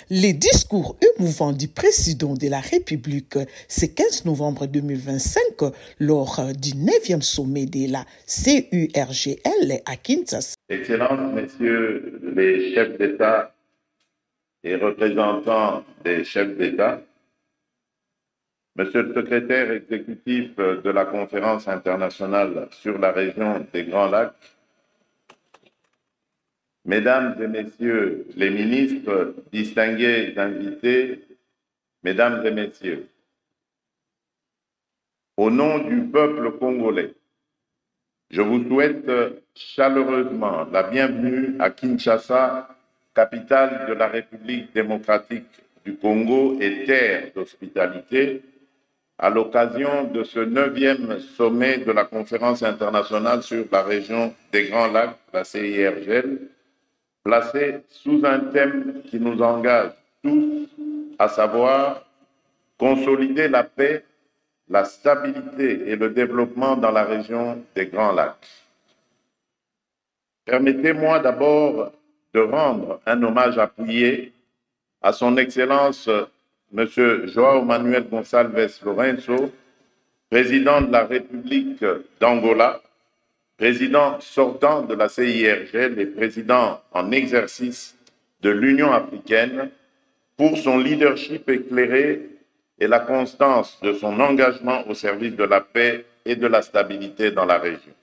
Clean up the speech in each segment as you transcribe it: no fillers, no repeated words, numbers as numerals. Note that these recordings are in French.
Les discours émouvants du président de la République ce 15 novembre 2025 lors du 9e sommet de la CURGL à Kinshasa. Excellences, Messieurs les chefs d'État et représentants des chefs d'État, Monsieur le secrétaire exécutif de la Conférence internationale sur la région des Grands Lacs, Mesdames et Messieurs les ministres, distingués invités, Mesdames et Messieurs, au nom du peuple congolais, je vous souhaite chaleureusement la bienvenue à Kinshasa, capitale de la République démocratique du Congo et terre d'hospitalité, à l'occasion de ce 9e sommet de la Conférence internationale sur la région des Grands Lacs, la CIRGL, placé sous un thème qui nous engage tous, à savoir consolider la paix, la stabilité et le développement dans la région des Grands Lacs. Permettez-moi d'abord de rendre un hommage appuyé à son Excellence M. João Manuel Gonçalves Lourenço, président de la République d'Angola, président sortant de la CIRGL et président en exercice de l'Union africaine, pour son leadership éclairé et la constance de son engagement au service de la paix et de la stabilité dans la région.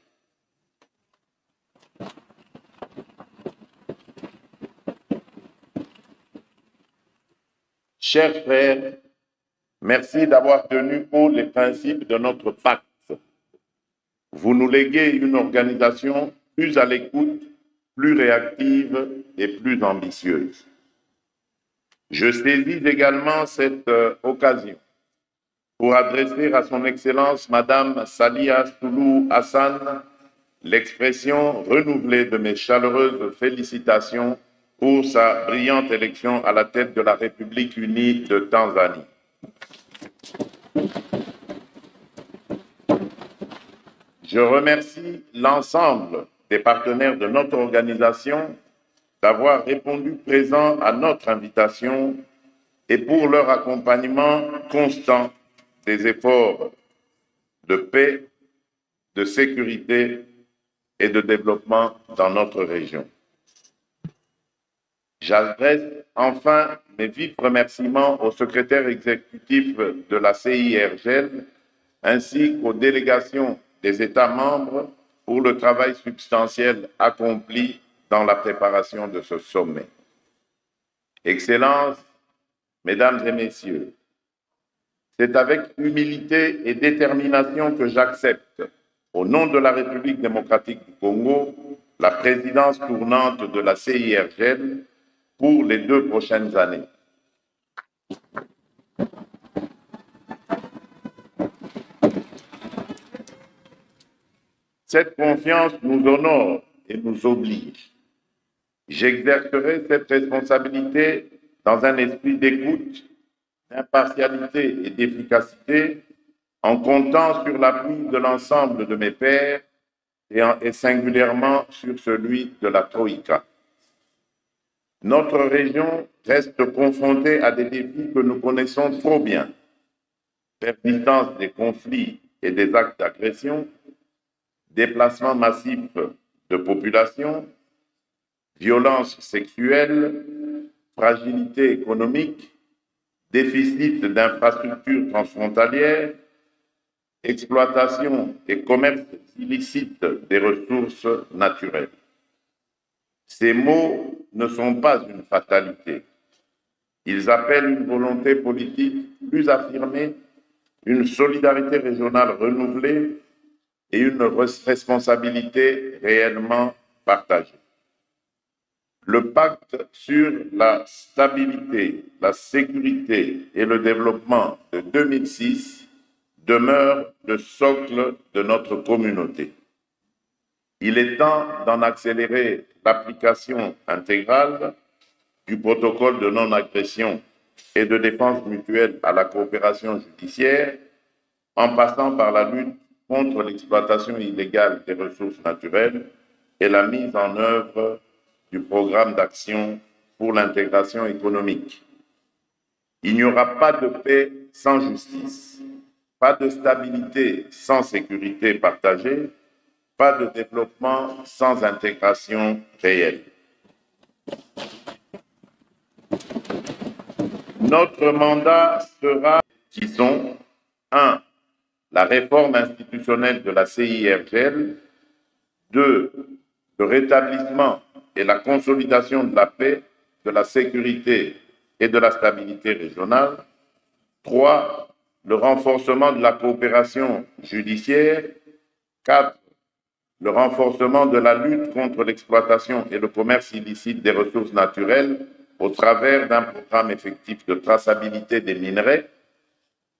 Chers frères, merci d'avoir tenu haut les principes de notre pacte. Vous nous léguez une organisation plus à l'écoute, plus réactive et plus ambitieuse. Je saisis également cette occasion pour adresser à son Excellence Madame Saliha Soulou Hassan l'expression renouvelée de mes chaleureuses félicitations pour sa brillante élection à la tête de la République unie de Tanzanie. Je remercie l'ensemble des partenaires de notre organisation d'avoir répondu présent à notre invitation et pour leur accompagnement constant des efforts de paix, de sécurité et de développement dans notre région. J'adresse enfin mes vifs remerciements au secrétaire exécutif de la CIRGL ainsi qu'aux délégations des États membres pour le travail substantiel accompli dans la préparation de ce sommet. Excellences, Mesdames et Messieurs, c'est avec humilité et détermination que j'accepte, au nom de la République démocratique du Congo, la présidence tournante de la CIRGL pour les 2 prochaines années. Cette confiance nous honore et nous oblige. J'exercerai cette responsabilité dans un esprit d'écoute, d'impartialité et d'efficacité, en comptant sur l'appui de l'ensemble de mes pairs et singulièrement sur celui de la Troïka. Notre région reste confrontée à des défis que nous connaissons trop bien. Persistance des conflits et des actes d'agression, déplacement massif de population, violence sexuelle, fragilité économique, déficit d'infrastructures transfrontalières, exploitation et commerce illicite des ressources naturelles. Ces maux ne sont pas une fatalité. Ils appellent une volonté politique plus affirmée, une solidarité régionale renouvelée et une responsabilité réellement partagée. Le pacte sur la stabilité, la sécurité et le développement de 2006 demeure le socle de notre communauté. Il est temps d'en accélérer l'application intégrale du protocole de non-agression et de défense mutuelle à la coopération judiciaire, en passant par la lutte contre l'exploitation illégale des ressources naturelles et la mise en œuvre du programme d'action pour l'intégration économique. Il n'y aura pas de paix sans justice, pas de stabilité sans sécurité partagée, pas de développement sans intégration réelle. Notre mandat sera, disons, 1. La réforme institutionnelle de la CIRGL, 2. Le rétablissement et la consolidation de la paix, de la sécurité et de la stabilité régionale, 3. Le renforcement de la coopération judiciaire, 4. Le renforcement de la lutte contre l'exploitation et le commerce illicite des ressources naturelles au travers d'un programme effectif de traçabilité des minerais,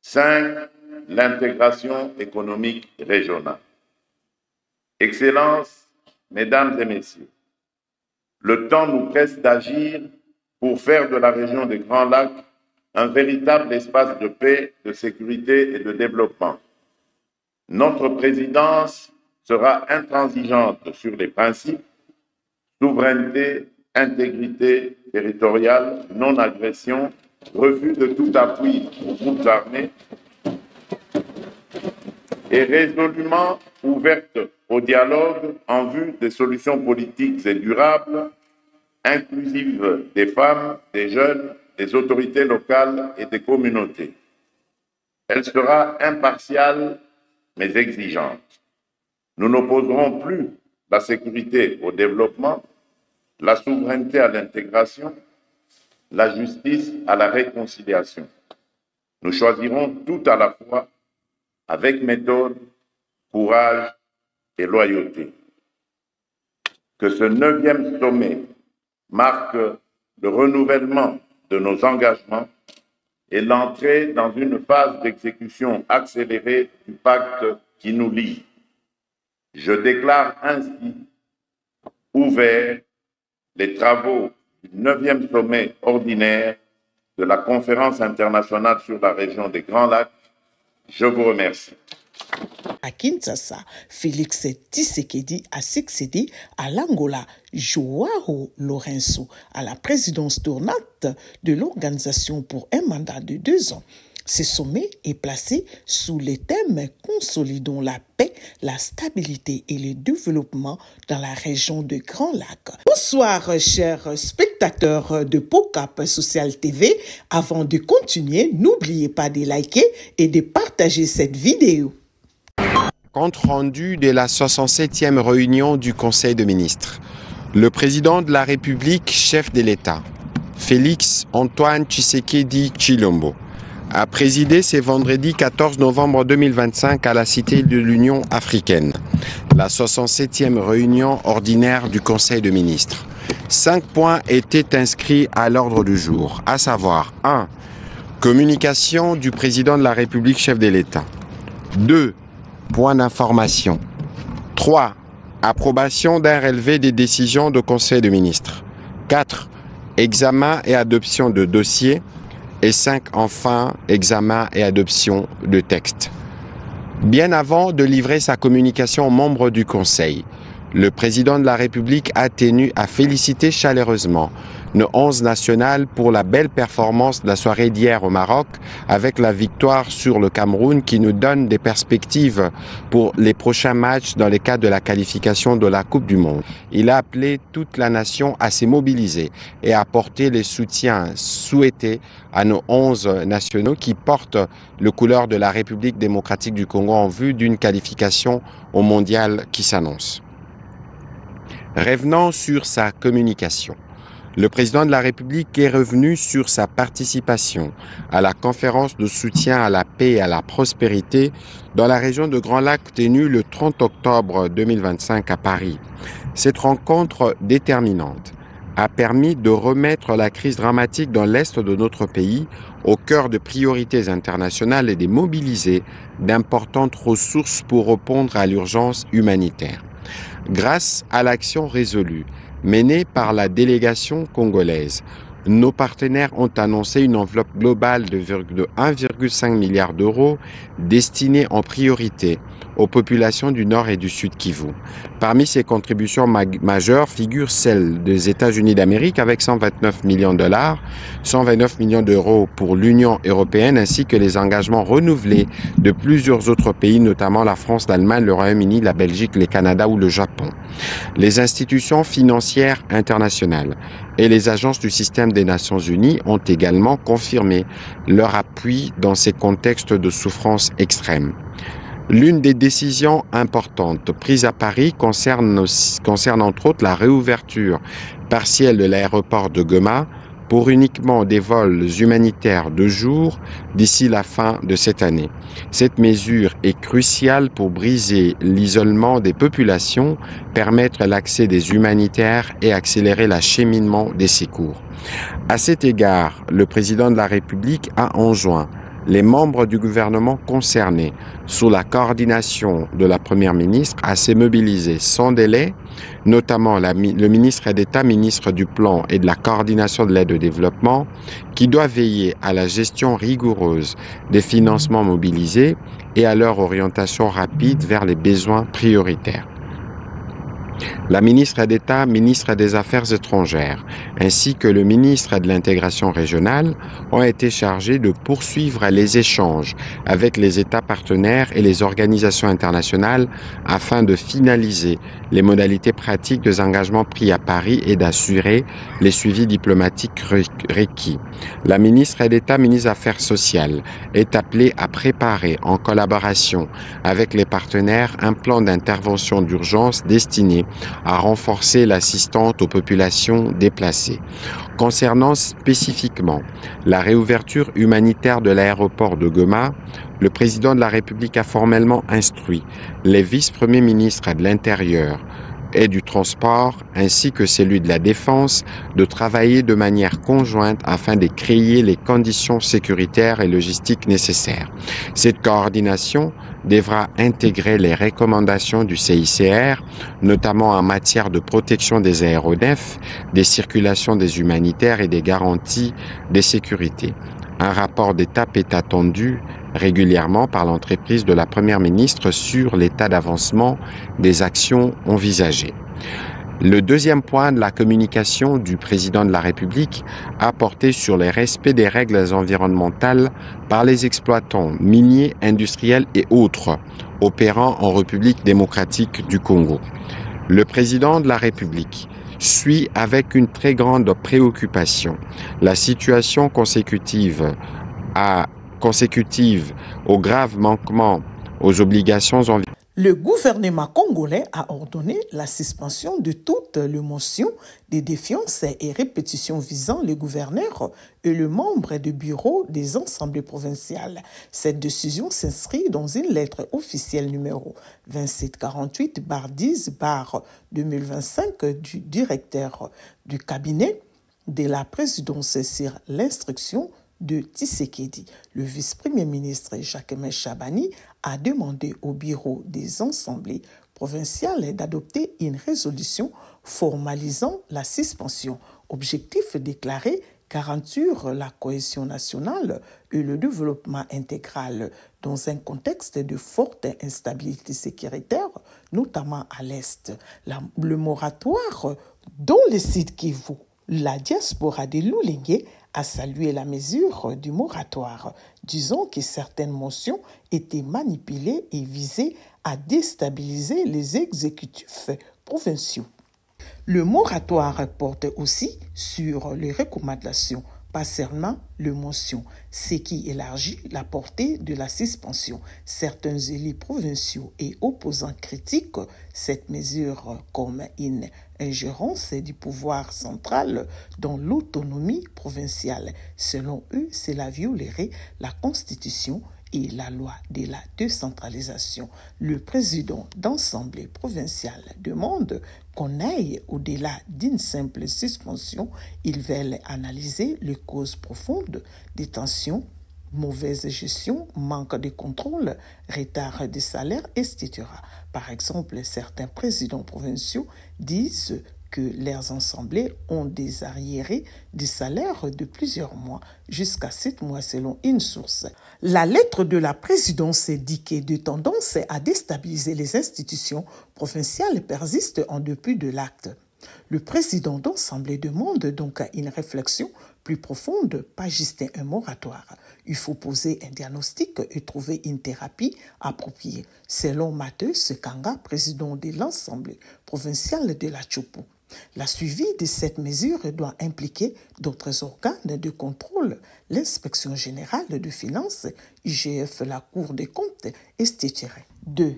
5. L'intégration économique régionale. Excellences, Mesdames et Messieurs, le temps nous presse d'agir pour faire de la région des Grands Lacs un véritable espace de paix, de sécurité et de développement. Notre présidence sera intransigeante sur les principes souveraineté, intégrité territoriale, non-agression, refus de tout appui aux groupes armés et résolument ouverte au dialogue en vue des solutions politiques et durables, inclusives des femmes, des jeunes, des autorités locales et des communautés. Elle sera impartiale mais exigeante. Nous n'opposerons plus la sécurité au développement, la souveraineté à l'intégration, la justice à la réconciliation. Nous choisirons tout à la fois avec méthode, courage et loyauté. Que ce 9e sommet marque le renouvellement de nos engagements et l'entrée dans une phase d'exécution accélérée du pacte qui nous lie. Je déclare ainsi ouverts les travaux du 9e sommet ordinaire de la Conférence internationale sur la région des Grands Lacs. Je vous remercie. À Kinshasa, Félix Tshisekedi a succédé à l'Angola Joao Lourenço à la présidence tournante de l'organisation pour un mandat de 2 ans. Ce sommet est placé sous les thèmes consolidant la paix, la stabilité et le développement dans la région de Grands Lacs. Bonsoir, chers spectateurs de POCAP Social TV. Avant de continuer, n'oubliez pas de liker et de partager cette vidéo. Compte rendu de la 67e réunion du Conseil des ministres. Le président de la République, chef de l'État, Félix Antoine Tshisekedi Tshilombo, a présidé ce vendredi 14 novembre 2025 à la Cité de l'Union africaine, la 67e réunion ordinaire du Conseil des ministres. 5 points étaient inscrits à l'ordre du jour, à savoir 1. Communication du président de la République, chef de l'État. 2. Point d'information. 3. Approbation d'un relevé des décisions du Conseil des ministres. 4. Examen et adoption de dossiers. Et 5. Enfin, examen et adoption de textes. Bien avant de livrer sa communication aux membres du Conseil, le président de la République a tenu à féliciter chaleureusement nos 11 nationales pour la belle performance de la soirée d'hier au Maroc avec la victoire sur le Cameroun qui nous donne des perspectives pour les prochains matchs dans le cadre de la qualification de la Coupe du Monde. Il a appelé toute la nation à se mobiliser et à apporter les soutiens souhaités à nos 11 nationaux qui portent le couleur de la République démocratique du Congo en vue d'une qualification au mondial qui s'annonce. Revenant sur sa communication, le président de la République est revenu sur sa participation à la conférence de soutien à la paix et à la prospérité dans la région de Grands Lacs tenue le 30 octobre 2025 à Paris. Cette rencontre déterminante a permis de remettre la crise dramatique dans l'est de notre pays au cœur de priorités internationales et de mobiliser d'importantes ressources pour répondre à l'urgence humanitaire. Grâce à l'action résolue menée par la délégation congolaise, nos partenaires ont annoncé une enveloppe globale de 1,5 milliard d'euros destinée en priorité aux populations du Nord et du Sud Kivu. Parmi ces contributions majeures figurent celles des États-Unis d'Amérique avec 129 millions de dollars, 129 millions d'euros pour l'Union européenne ainsi que les engagements renouvelés de plusieurs autres pays, notamment la France, l'Allemagne, le Royaume-Uni, la Belgique, le Canada ou le Japon. Les institutions financières internationales et les agences du système des Nations Unies ont également confirmé leur appui dans ces contextes de souffrance extrême. L'une des décisions importantes prises à Paris concerne entre autres la réouverture partielle de l'aéroport de Goma pour uniquement des vols humanitaires de jour d'ici la fin de cette année. Cette mesure est cruciale pour briser l'isolement des populations, permettre l'accès des humanitaires et accélérer l'acheminement des secours. À cet égard, le président de la République a enjoint les membres du gouvernement concernés, sous la coordination de la Première ministre, à se mobiliser sans délai, notamment le ministre d'État, ministre du Plan et de la coordination de l'aide au développement, qui doit veiller à la gestion rigoureuse des financements mobilisés et à leur orientation rapide vers les besoins prioritaires. La ministre d'État, ministre des Affaires étrangères, ainsi que le ministre de l'Intégration régionale ont été chargés de poursuivre les échanges avec les États partenaires et les organisations internationales afin de finaliser les modalités pratiques des engagements pris à Paris et d'assurer les suivis diplomatiques requis. La ministre d'État, ministre des Affaires sociales, est appelée à préparer, en collaboration avec les partenaires, un plan d'intervention d'urgence destiné à renforcer l'assistance aux populations déplacées. Concernant spécifiquement la réouverture humanitaire de l'aéroport de Goma, le président de la République a formellement instruit les vice-premiers ministres de l'Intérieur et du Transport, ainsi que celui de la Défense, de travailler de manière conjointe afin de créer les conditions sécuritaires et logistiques nécessaires. Cette coordination devra intégrer les recommandations du CICR, notamment en matière de protection des aéronefs, des circulations des humanitaires et des garanties de sécurité. Un rapport d'étape est attendu régulièrement par l'entreprise de la Première ministre sur l'état d'avancement des actions envisagées. Le deuxième point de la communication du président de la République a porté sur le respect des règles environnementales par les exploitants miniers, industriels et autres opérant en République démocratique du Congo. Le président de la République suit avec une très grande préoccupation la situation consécutive aux graves manquements aux obligations environnementales. Le gouvernement congolais a ordonné la suspension de toutes les motions de défiance et répétitions visant le gouverneur et le membre du bureau des assemblées provinciales. Cette décision s'inscrit dans une lettre officielle numéro 2748/10/2025 du directeur du cabinet de la présidence sur l'instruction de Tshisekedi. Le vice-premier ministre Jacques Chabani a demandé au bureau des assemblées provinciales d'adopter une résolution formalisant la suspension. Objectif déclaré: garantir la cohésion nationale et le développement intégral dans un contexte de forte instabilité sécuritaire, notamment à l'Est. Le moratoire dans le site Kivu, la diaspora de Loulingué a salué la mesure du moratoire, disant que certaines motions étaient manipulées et visaient à déstabiliser les exécutifs provinciaux. Le moratoire porte aussi sur les recommandations, pas seulement les motions, ce qui élargit la portée de la suspension. Certains élus provinciaux et opposants critiquent cette mesure comme une ingérence du pouvoir central dans l'autonomie provinciale. Selon eux, cela violerait la Constitution et la loi de la décentralisation. Le président d'Assemblée provinciale demande qu'on aille au-delà d'une simple suspension. Ils veulent analyser les causes profondes des tensions, mauvaise gestion, manque de contrôle, retard des salaires, etc. Par exemple, certains présidents provinciaux disent que leurs assemblées ont des arriérés de salaire de plusieurs mois, jusqu'à 7 mois selon une source. La lettre de la présidence dit que de tendance à déstabiliser les institutions provinciales persiste en dépit de l'acte. Le président d'Assemblée demande donc une réflexion plus profonde, pas juste un moratoire. Il faut poser un diagnostic et trouver une thérapie appropriée, selon Matheus Kanga, président de l'Assemblée provinciale de la Tchopo. La suivi de cette mesure doit impliquer d'autres organes de contrôle, l'inspection générale de finances, IGF, la Cour des comptes, etc. 2.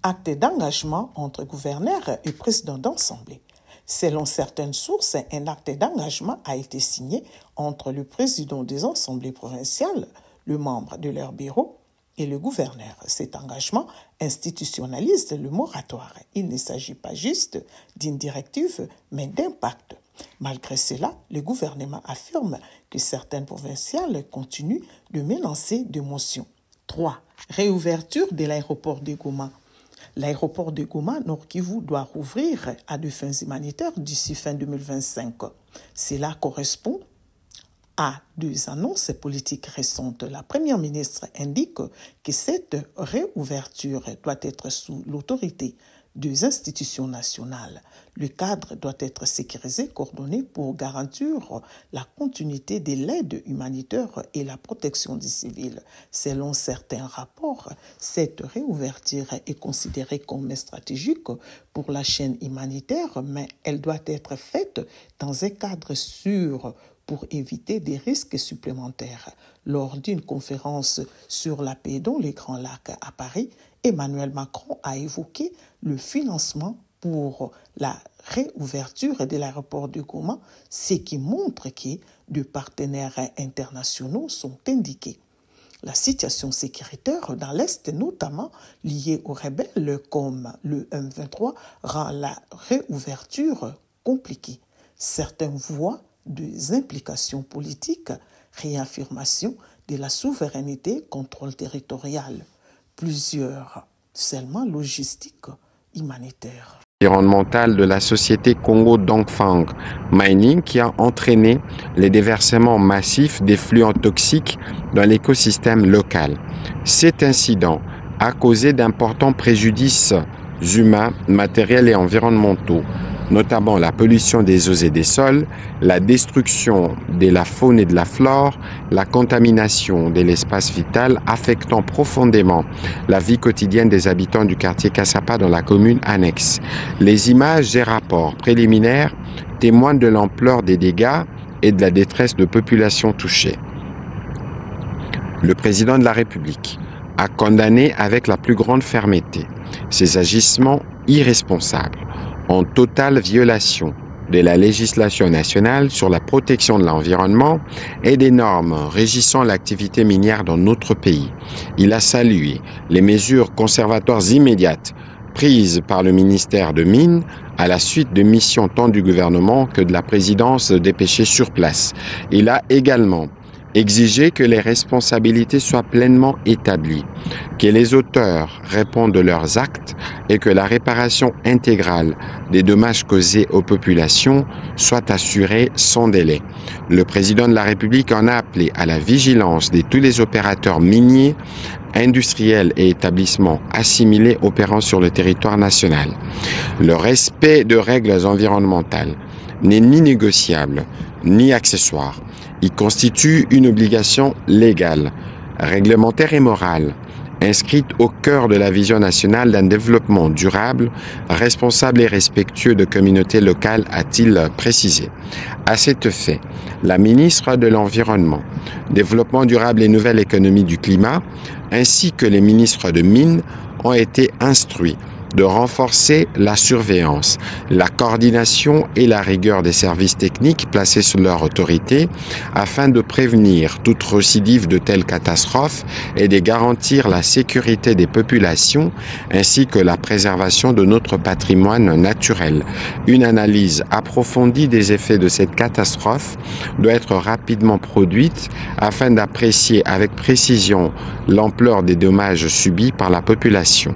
Acte d'engagement entre gouverneur et président d'Assemblée. Selon certaines sources, un acte d'engagement a été signé entre le président des assemblées provinciales, le membre de leur bureau et le gouverneur. Cet engagement institutionnalise le moratoire. Il ne s'agit pas juste d'une directive, mais d'impact. Malgré cela, le gouvernement affirme que certaines provinciales continuent de menacer de motions. 3. Réouverture de l'aéroport de Goma. L'aéroport de Goma, Nord-Kivu, doit rouvrir à des fins humanitaires d'ici fin 2025. Cela correspond à 2 annonces politiques récentes. La première ministre indique que cette réouverture doit être sous l'autorité des institutions nationales. Le cadre doit être sécurisé, coordonné pour garantir la continuité de l'aide humanitaire et la protection des civils. Selon certains rapports, cette réouverture est considérée comme stratégique pour la chaîne humanitaire, mais elle doit être faite dans un cadre sûr pour éviter des risques supplémentaires. Lors d'une conférence sur la paix dans les Grands Lacs à Paris, Emmanuel Macron a évoqué le financement pour la réouverture de l'aéroport de Goma, ce qui montre que des partenaires internationaux sont indiqués. La situation sécuritaire dans l'Est, notamment liée aux rebelles comme le M23, rend la réouverture compliquée. Certains voient des implications politiques, réaffirmation de la souveraineté, contrôle territorial. Plusieurs seulement logistiques humanitaires. Environnementale de la société Congo Dongfang Mining qui a entraîné les déversements massifs d'effluents toxiques dans l'écosystème local. Cet incident a causé d'importants préjudices humains, matériels et environnementaux, notamment la pollution des eaux et des sols, la destruction de la faune et de la flore, la contamination de l'espace vital, affectant profondément la vie quotidienne des habitants du quartier Kassapa dans la commune annexe. Les images et rapports préliminaires témoignent de l'ampleur des dégâts et de la détresse de populations touchées. Le président de la République a condamné avec la plus grande fermeté ces agissements irresponsables, en totale violation de la législation nationale sur la protection de l'environnement et des normes régissant l'activité minière dans notre pays. Il a salué les mesures conservatoires immédiates prises par le ministère de Mines à la suite de missions tant du gouvernement que de la présidence dépêchée sur place. Il a également exigé que les responsabilités soient pleinement établies, que les auteurs répondent de leurs actes et que la réparation intégrale des dommages causés aux populations soit assurée sans délai. Le président de la République en a appelé à la vigilance de tous les opérateurs miniers, industriels et établissements assimilés opérant sur le territoire national. Le respect de règles environnementales n'est ni négociable ni accessoire. Il constitue une obligation légale, réglementaire et morale, inscrite au cœur de la vision nationale d'un développement durable, responsable et respectueux de communautés locales, a-t-il précisé. À cet effet, la ministre de l'Environnement, Développement durable et Nouvelle économie du climat, ainsi que les ministres de Mines ont été instruits de renforcer la surveillance, la coordination et la rigueur des services techniques placés sous leur autorité afin de prévenir toute récidive de telles catastrophes et de garantir la sécurité des populations ainsi que la préservation de notre patrimoine naturel. Une analyse approfondie des effets de cette catastrophe doit être rapidement produite afin d'apprécier avec précision l'ampleur des dommages subis par la population.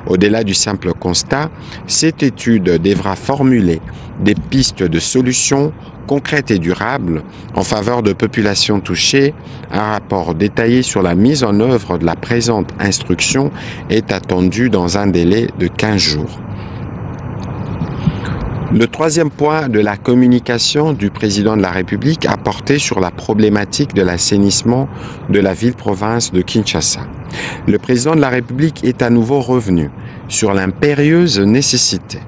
Au-delà du simple simple constat, cette étude devra formuler des pistes de solutions concrètes et durables en faveur de populations touchées. Un rapport détaillé sur la mise en œuvre de la présente instruction est attendu dans un délai de 15 jours. Le troisième point de la communication du président de la République a porté sur la problématique de l'assainissement de la ville-province de Kinshasa. Le président de la République est à nouveau revenu sur l'impérieuse nécessité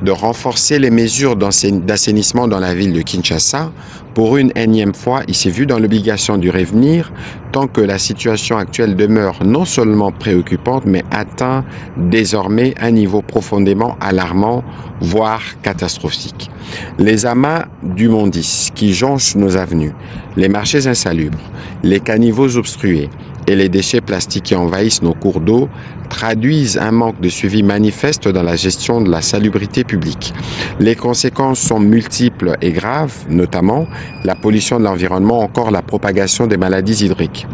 de renforcer les mesures d'assainissement dans la ville de Kinshasa. Pour une énième fois, il s'est vu dans l'obligation d'y revenir tant que la situation actuelle demeure non seulement préoccupante, mais atteint désormais un niveau profondément alarmant, voire catastrophique. Les amas d'immondices qui jonchent nos avenues, les marchés insalubres, les caniveaux obstrués et les déchets plastiques qui envahissent nos cours d'eau traduisent un manque de suivi manifeste dans la gestion de la salubrité publique. Les conséquences sont multiples et graves, notamment la pollution de l'environnement, encore la propagation des maladies hydriques.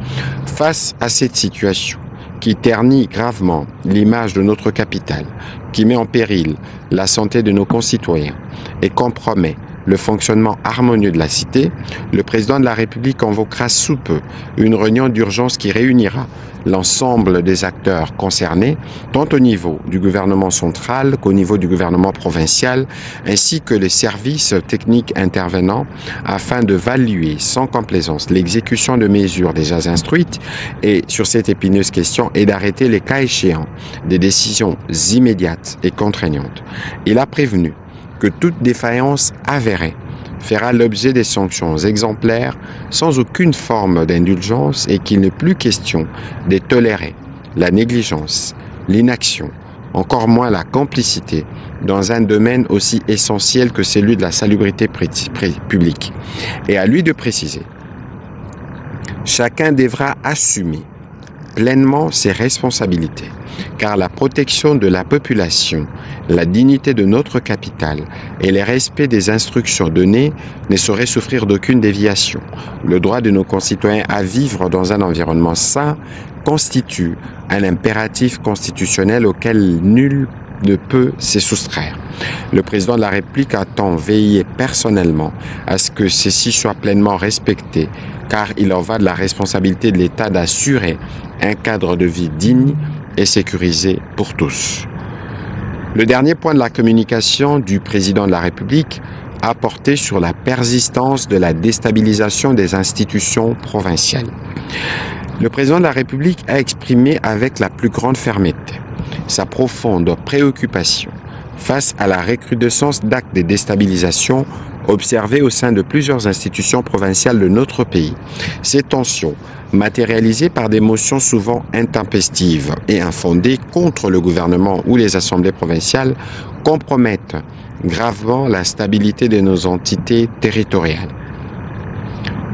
Face à cette situation qui ternit gravement l'image de notre capitale, qui met en péril la santé de nos concitoyens et compromet le fonctionnement harmonieux de la cité, le président de la République convoquera sous peu une réunion d'urgence qui réunira l'ensemble des acteurs concernés, tant au niveau du gouvernement central qu'au niveau du gouvernement provincial, ainsi que les services techniques intervenants, afin de valuer sans complaisance l'exécution de mesures déjà instruites et sur cette épineuse question et d'arrêter les cas échéants des décisions immédiates et contraignantes. Il a prévenu que toute défaillance avérée fera l'objet des sanctions exemplaires sans aucune forme d'indulgence et qu'il n'est plus question de tolérer la négligence, l'inaction, encore moins la complicité dans un domaine aussi essentiel que celui de la salubrité publique. Et à lui de préciser, chacun devra assumer pleinement ses responsabilités, car la protection de la population, la dignité de notre capitale et le respect des instructions données ne sauraient souffrir d'aucune déviation. Le droit de nos concitoyens à vivre dans un environnement sain constitue un impératif constitutionnel auquel nul ne peut se soustraire. Le président de la République attend veiller personnellement à ce que ceci soit pleinement respecté, car il en va de la responsabilité de l'État d'assurer un cadre de vie digne et sécurisé pour tous. Le dernier point de la communication du président de la République a porté sur la persistance de la déstabilisation des institutions provinciales. Le président de la République a exprimé avec la plus grande fermeté sa profonde préoccupation face à la recrudescence d'actes de déstabilisation observés au sein de plusieurs institutions provinciales de notre pays. Ces tensions, matérialisées par des motions souvent intempestives et infondées contre le gouvernement ou les assemblées provinciales, compromettent gravement la stabilité de nos entités territoriales.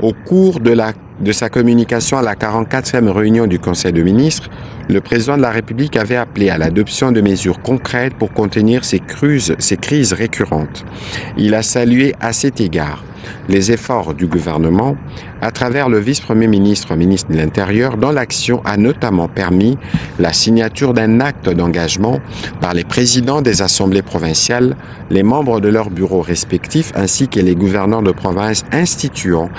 Au cours de sa communication à la 44e réunion du Conseil des ministres, le président de la République avait appelé à l'adoption de mesures concrètes pour contenir ces crises récurrentes. Il a salué à cet égard les efforts du gouvernement à travers le vice-premier ministre, ministre de l'Intérieur, dont l'action a notamment permis la signature d'un acte d'engagement par les présidents des assemblées provinciales, les membres de leurs bureaux respectifs ainsi que les gouverneurs de province instituant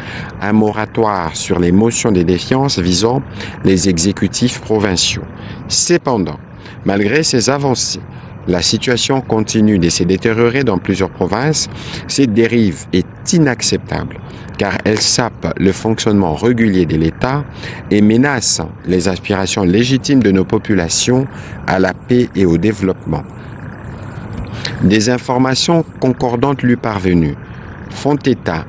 un moratoire sur les motions de défiance visant les exécutifs provinciaux. Cependant, malgré ces avancées, la situation continue de se détériorer dans plusieurs provinces. Cette dérive est inacceptable car elle sape le fonctionnement régulier de l'État et menace les aspirations légitimes de nos populations à la paix et au développement. Des informations concordantes lui parvenues font état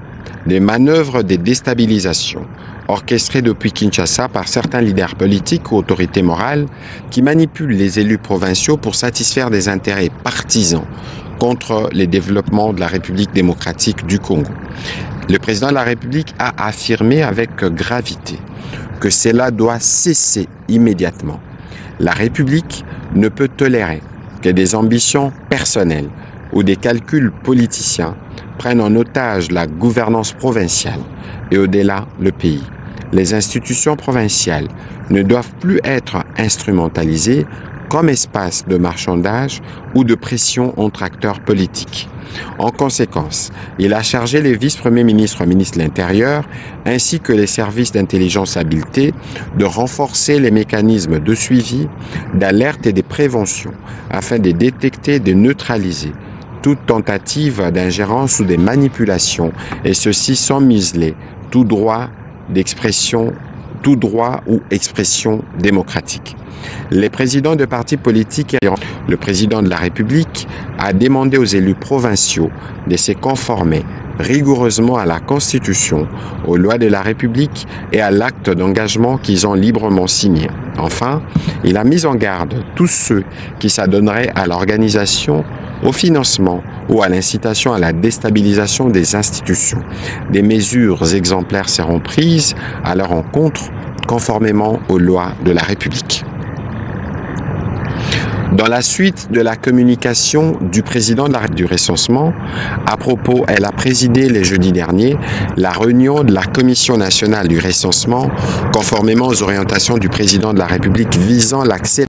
des manœuvres de déstabilisation orchestrées depuis Kinshasa par certains leaders politiques ou autorités morales qui manipulent les élus provinciaux pour satisfaire des intérêts partisans contre les développements de la République démocratique du Congo. Le président de la République a affirmé avec gravité que cela doit cesser immédiatement. La République ne peut tolérer que des ambitions personnelles ou des calculs politiciens prennent en otage la gouvernance provinciale et au-delà le pays. Les institutions provinciales ne doivent plus être instrumentalisées comme espace de marchandage ou de pression entre acteurs politiques. En conséquence, il a chargé les vice-premiers ministres, ministres de l'Intérieur, ainsi que les services d'intelligence habileté de renforcer les mécanismes de suivi, d'alerte et de prévention afin de détecter et de neutraliser toute tentative d'ingérence ou de manipulation, et ceci sans museler tout droit ou expression démocratique. Les présidents de partis politiques et le président de la République a demandé aux élus provinciaux de se conformer rigoureusement à la Constitution, aux lois de la République et à l'acte d'engagement qu'ils ont librement signé. Enfin, il a mis en garde tous ceux qui s'adonneraient à l'organisation, au financement ou à l'incitation à la déstabilisation des institutions. Des mesures exemplaires seront prises à leur encontre conformément aux lois de la République. Dans la suite de la communication du président du recensement, à propos, elle a présidé le jeudi dernier la réunion de la Commission nationale du recensement conformément aux orientations du président de la République visant l'accès